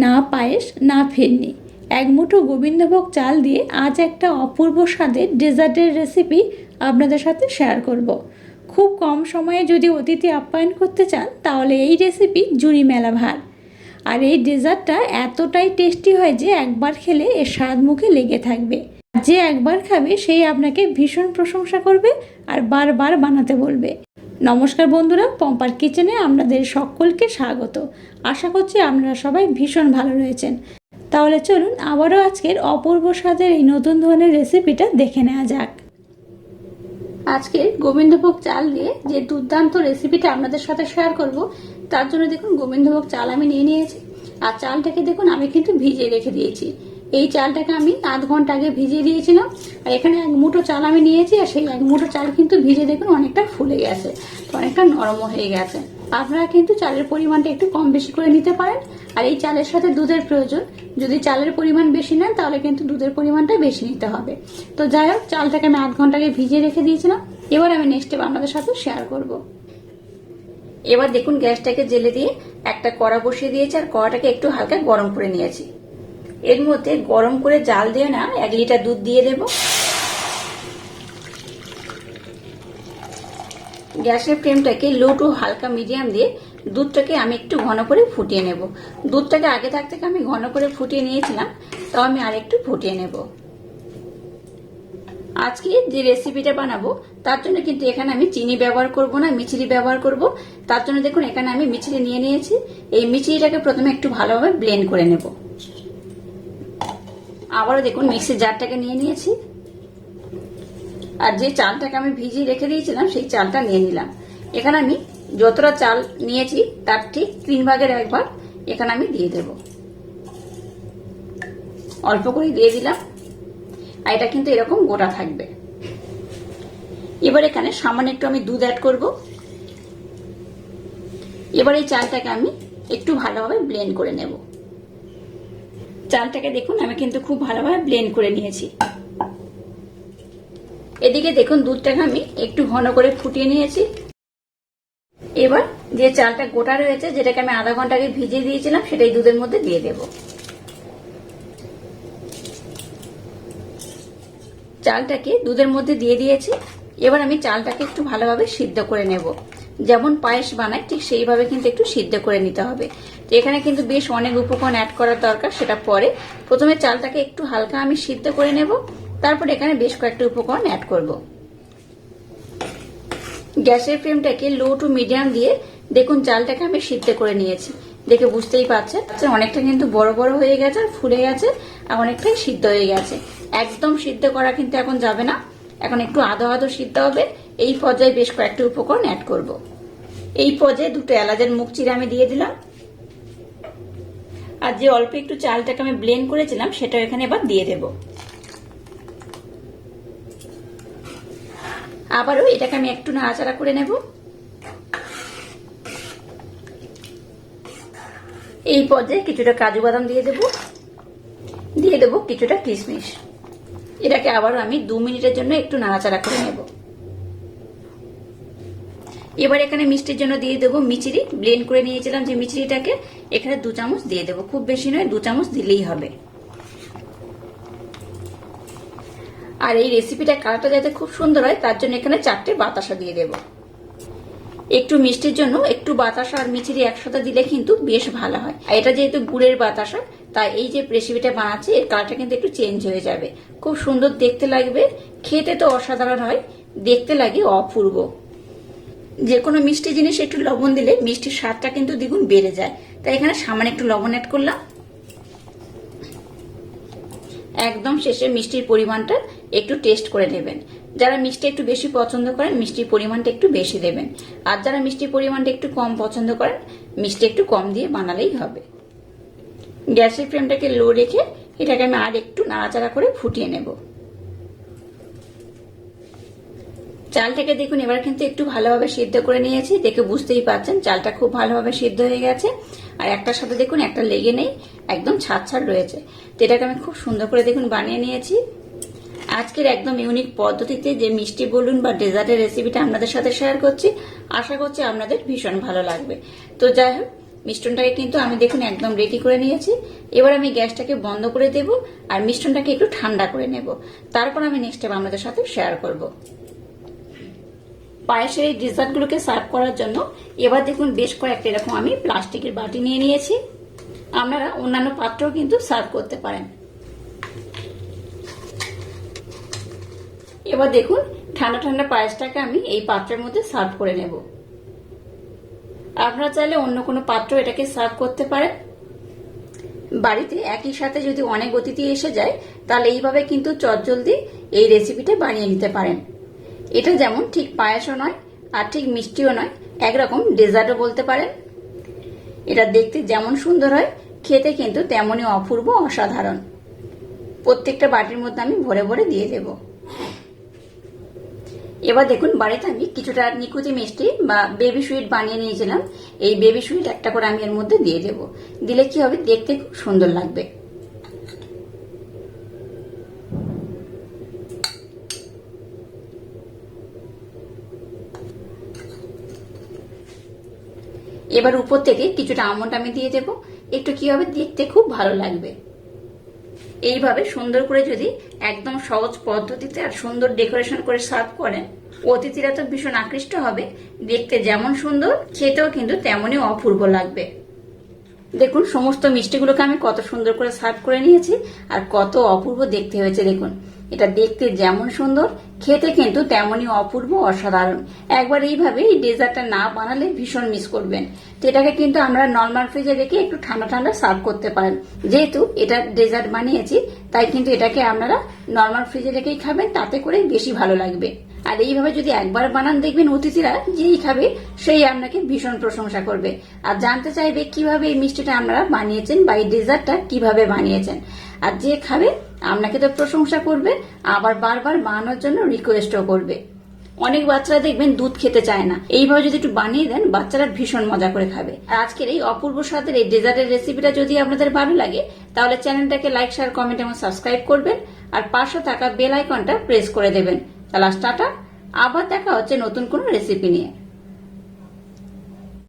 না পায়েস না ফিরনি, এক মুঠো গোবিন্দভোগ চাল দিয়ে আজ একটা অপূর্ব স্বাদের ডেজার্টের রেসিপি আপনাদের সাথে শেয়ার করব। খুব কম সময়ে যদি অতিথি আপ্যায়ন করতে চান তাহলে এই রেসিপি জুড়ি মেলা ভার। আর এই ডেজার্টটা এতটাই টেস্টি হয় যে একবার খেলে এর স্বাদ মুখে লেগে থাকবে। যে একবার খাবে সেই আপনাকে ভীষণ প্রশংসা করবে আর বারবার বানাতে বলবে। নমস্কার বন্ধুরা, পম্পার কিচেনে আপনাদের সকলকে স্বাগত। আশা করছি আপনারা সবাই ভীষণ ভালো রয়েছেন। তাহলে চলুন আবারও আজকের অপূর্ব স্বাদের এই নতুন ধরনের রেসিপিটা দেখে নেওয়া যাক। আজকের গোবিন্দভোগ চাল দিয়ে যে দুর্দান্ত রেসিপিটা আপনাদের সাথে শেয়ার করব, তার জন্য দেখুন গোবিন্দভোগ চাল আমি নিয়ে নিয়েছি। আর চালটাকে দেখুন আমি কিন্তু ভিজিয়ে রেখে দিয়েছি। এই চালটাকে আমি আধ ঘন্টা আগে ভিজিয়ে দিয়েছিলাম। আর এখানে এক মুঠো চাল আমি নিয়েছি, আর সেই এক মুঠো চাল কিন্তু ভিজে দেখুন অনেকটা ফুলে গেছে, অনেকটা নরম হয়ে গেছে। আপনারা কিন্তু চালের পরিমাণটা একটু কম বেশি করে নিতে পারেন। আর এই চালের সাথে দুধের প্রয়োজন, যদি চালের পরিমাণ বেশি নেন তাহলে কিন্তু দুধের পরিমাণটা বেশি নিতে হবে। তো যাই হোক, চালটাকে আমি আধ ঘন্টা আগে ভিজিয়ে রেখে দিয়েছিলাম। এবার আমি নেক্সট স্টেপ আপনাদের সাথে শেয়ার করব। এবার দেখুন গ্যাসটাকে জেলে দিয়ে একটা কড়া বসিয়ে দিয়েছি, আর কড়াটাকে একটু হালকা গরম করে নিয়েছি। এর মধ্যে গরম করে জাল দিয়ে না 1 লিটার দুধ দিয়ে দেব। গ্যাসের ফ্লেমটাকে লো টু হালকা মিডিয়াম দিয়ে দুধটাকে আমি একটু ঘন করে ফুটিয়ে নেব। দুধটাকে আগে থাকতে আমি ঘন করে ফুটিয়ে নিয়েছিলাম, তাও আমি আরেকটু ফুটিয়ে নেব। আজকে যে রেসিপিটা বানাবো তার জন্য কিন্তু এখানে আমি চিনি ব্যবহার করব না, মিছরি ব্যবহার করব। তার জন্য দেখুন এখানে আমি মিছরি নিয়ে নিয়েছি। এই মিছরিটাকে প্রথমে একটু ভালোভাবে ব্লেন্ড করে নেব। আবারও দেখুন মিক্সির জারটাকে নিয়ে নিয়েছি, আর যে চালটাকে আমি ভিজিয়ে রেখে দিয়েছিলাম সেই চালটা নিয়ে নিলাম। এখানে আমি যতটা চাল নিয়েছি তার ঠিক 3 ভাগের 1 ভাগ এখানে আমি দিয়ে দেব। অল্প করে দিয়ে দিলাম, আর এটা কিন্তু এরকম গোটা থাকবে। এবার এখানে সামান্য একটু আমি দুধ অ্যাড করব। এবার এই চালটাকে আমি একটু ভালোভাবে ব্লেন্ড করে নেব। চালটাকে দেখুন আমি কিন্তু খুব ভালোভাবে ব্লেন্ড করে নিয়েছি। এদিকে দেখুন দুধটাকে আমি একটু ঘন করে ফুটিয়ে নিয়েছি। এবার যে চালটা গোটা রয়েছে, যেটাকে আমি আধা ঘন্টা আগে ভিজিয়ে দিয়েছিলাম, সেটাই দুধের মধ্যে দিয়ে দেব। চালটাকে দুধের মধ্যে দিয়ে দিয়েছি। এবার আমি চালটাকে একটু ভালোভাবে সিদ্ধ করে নেব। যেমন পায়েস বানাই ঠিক সেইভাবে কিন্তু একটু সিদ্ধ করে নিতে হবে। তো এখানে কিন্তু বেশ অনেক উপকরণ অ্যাড করার দরকার, সেটা পরে। প্রথমে চালটাকে একটু হালকা আমি সিদ্ধ করে নেব, তারপর এখানে বেশ কয়েকটা উপকরণ অ্যাড করব। গ্যাসের ফ্লেমটাকে লো টু মিডিয়াম দিয়ে দেখুন চালটাকে আমি সিদ্ধ করে নিয়েছি। দেখে বুঝতেই পারছেন অনেকটা কিন্তু বড় বড় হয়ে গেছে, আর ফুলে গেছে, আর অনেকটাই সিদ্ধ হয়ে গেছে। একদম সিদ্ধ করা কিন্তু এখন যাবে না, এখন একটু আধো আধো সিদ্ধ হবে। এই পর্যায়ে বেশ কয়েকটা উপকরণ অ্যাড করব। এই পর্যায়ে 2টো এলাচের মুখ চিরে আমি দিয়ে দিলাম। আর যে অল্প একটু চালটাকে আমি ব্লেন্ড করেছিলাম সেটা এখানে এবার দিয়ে দেব। আবারও এটাকে আমি একটু নাড়াচাড়া করে নেব। এই পর্যায়ে কিছুটা কাজু বাদাম দিয়ে দেব কিছুটা কিশমিশ। এটাকে আবারও আমি 2 মিনিটের জন্য একটু নাড়াচাড়া করে নেব। এবার এখানে মিষ্টির জন্য দিয়ে দেবো মিছরি। ব্লেন্ড করে নিয়েছিলাম যে মিছরিটাকে এখানে 2 চামচ দিয়ে দেবো, খুব বেশি নয়, 2 চামচ দিলেই হবে। আর এই রেসিপিটা কালারটা যাতে খুব সুন্দর হয় তার জন্য এখানে 4টে বাতাসা দিয়ে দেব। একটু মিষ্টির জন্য একটু বাতাসা আর মিছরি একসাথে দিলে কিন্তু বেশ ভালো হয়। আর এটা যেহেতু গুড়ের বাতাসা, তাই এই যে রেসিপিটা বানাচ্ছি এর কালারটা কিন্তু একটু চেঞ্জ হয়ে যাবে, খুব সুন্দর দেখতে লাগবে। খেতে তো অসাধারণ হয়, দেখতে লাগে অপূর্ব। যে কোনো মিষ্টি জিনিস একটু লবণ দিলে মিষ্টির স্বাদটা কিন্তু দ্বিগুণ বেড়ে যায়। তাই এখানে সামান্য একটু লবণ অ্যাড করলাম। একদম শেষে মিষ্টির পরিমাণটা একটু টেস্ট করে নেবেন। যারা মিষ্টি একটু বেশি পছন্দ করেন মিষ্টির পরিমাণটা একটু বেশি দেবেন, আর যারা মিষ্টির পরিমাণটা একটু কম পছন্দ করেন মিষ্টি একটু কম দিয়ে বানালেই হবে। গ্যাসের ফ্লেমটাকে লো রেখে এটাকে আমি আর একটু নাড়াচাড়া করে ফুটিয়ে নেব। চালটাকে দেখুন এবার কিন্তু একটু ভালোভাবে সিদ্ধ করে নিয়েছি, দেখে বুঝতেই পারছেন চালটা খুব ভালোভাবে সিদ্ধ হয়ে গেছে। আর একটার সাথে দেখুন একটা লেগে নেই, একদম ছাড় রয়েছে। তো এটাকে আমি খুব সুন্দর করে দেখুন বানিয়ে নিয়েছি। আজকের একদম ইউনিক পদ্ধতিতে যে মিষ্টি বলুন বা ডেজার্টের রেসিপিটা আপনাদের সাথে শেয়ার করছি, আশা করছি আপনাদের ভীষণ ভালো লাগবে। তো যাই হোক, মিষ্টনটাকে কিন্তু আমি দেখুন একদম রেডি করে নিয়েছি। এবার আমি গ্যাসটাকে বন্ধ করে দেব আর মিষ্টনটাকে একটু ঠান্ডা করে নেব, তারপর আমি নেক্সট স্টেপ আপনাদের সাথে শেয়ার করব। পায়েসের এই ডেজার্টগুলোকে সার্ভ করার জন্য এবার দেখুন বেশ কয়েকটা এরকম আমি প্লাস্টিকের বাটি নিয়ে নিয়েছি। আপনারা অন্যান্য পাত্রেও কিন্তু সার্ভ করতে পারেন। এবার দেখুন ঠান্ডা ঠান্ডা পায়েসটাকে আমি এই পাত্রের মধ্যে সার্ভ করে নেব। আপনারা চাইলে অন্য কোনো পাত্র এটাকে সার্ভ করতে পারেন। বাড়িতে একই সাথে যদি অনেক অতিথি এসে যায় তাহলে এইভাবে কিন্তু চটজলদি এই রেসিপিটা বানিয়ে নিতে পারেন। এটা যেমন ঠিক পায়েসও নয় আর ঠিক মিষ্টিও নয়, একরকম ডেজার্টও বলতে পারেন। এটা দেখতে যেমন সুন্দর হয় খেতে কিন্তু তেমনই অপূর্ব অসাধারণ। প্রত্যেকটা বাটির মধ্যে আমি ভরে ভরে দিয়ে দেব। এবার দেখুন বাড়িতে আমি কিছুটা নিকুচি মিষ্টি বা বেবি সুইট বানিয়ে নিয়েছিলাম, এই বেবি সুইট একটা করে আমি এর মধ্যে দিয়ে দেব। দিলে কি হবে, দেখতে খুব সুন্দর লাগবে। এবার উপর থেকে কিছুটা আমন্ড আমি দিয়ে দেব, একটু কি হবে দেখতে খুব ভালো লাগবে। এইভাবে সুন্দর করে যদি একদম সহজ পদ্ধতিতে আর সুন্দর ডেকোরেশন করে সার্ভ করেন, অতিথিরা তো ভীষণ আকৃষ্ট হবে। দেখতে যেমন সুন্দর খেতেও কিন্তু তেমনই অপূর্ব লাগবে। দেখুন সমস্ত মিষ্টিগুলোকে আমি কত সুন্দর করে সার্ভ করে নিয়েছি আর কত অপূর্ব দেখতে হয়েছে। দেখুন এটা দেখতে যেমন সুন্দর খেতে কিন্তু তেমনই অপূর্ব অসাধারণ। একবার এইভাবে এই ডেজার্টটা না বানালে ভীষণ মিস করবেন। তো এটাকে কিন্তু আমরা নর্মাল ফ্রিজে রেখে একটু ঠান্ডা ঠান্ডা সার্ভ করতে পারেন। যেহেতু এটা ডেজার্ট বানিয়েছি তাই কিন্তু এটাকে আপনারা নর্মাল ফ্রিজে রেখেই খাবেন, তাতে করে বেশি ভালো লাগবে। আর এইভাবে যদি একবার বানান দেখবেন অতিথিরা যেই খাবে সেই আপনাকে ভীষণ প্রশংসা করবে আর জানতে চাইবে কিভাবে এই মিষ্টিটা আপনারা বানিয়েছেন বা এই ডেজার্টটা কিভাবে বানিয়েছেন। আর যে খাবে আপনাকে তো প্রশংসা করবে, আবার বারবার বানানোর জন্য রিকোয়েস্টও করবে। অনেক বাচ্চারা দেখবেন দুধ খেতে চায় না, এইভাবে যদি একটু বানিয়ে দেন বাচ্চারা ভীষণ মজা করে খাবে। আর আজকের এই অপূর্ব স্বাদের এই ডেজার্টের রেসিপিটা যদি আপনাদের ভালো লাগে তাহলে চ্যানেলটাকে লাইক, শেয়ার, কমেন্ট এবং সাবস্ক্রাইব করবেন আর পাশে থাকা বেল আইকনটা প্রেস করে দেবেন। তাহলে টাটা, আবার দেখা হচ্ছে নতুন কোনো রেসিপি নিয়ে।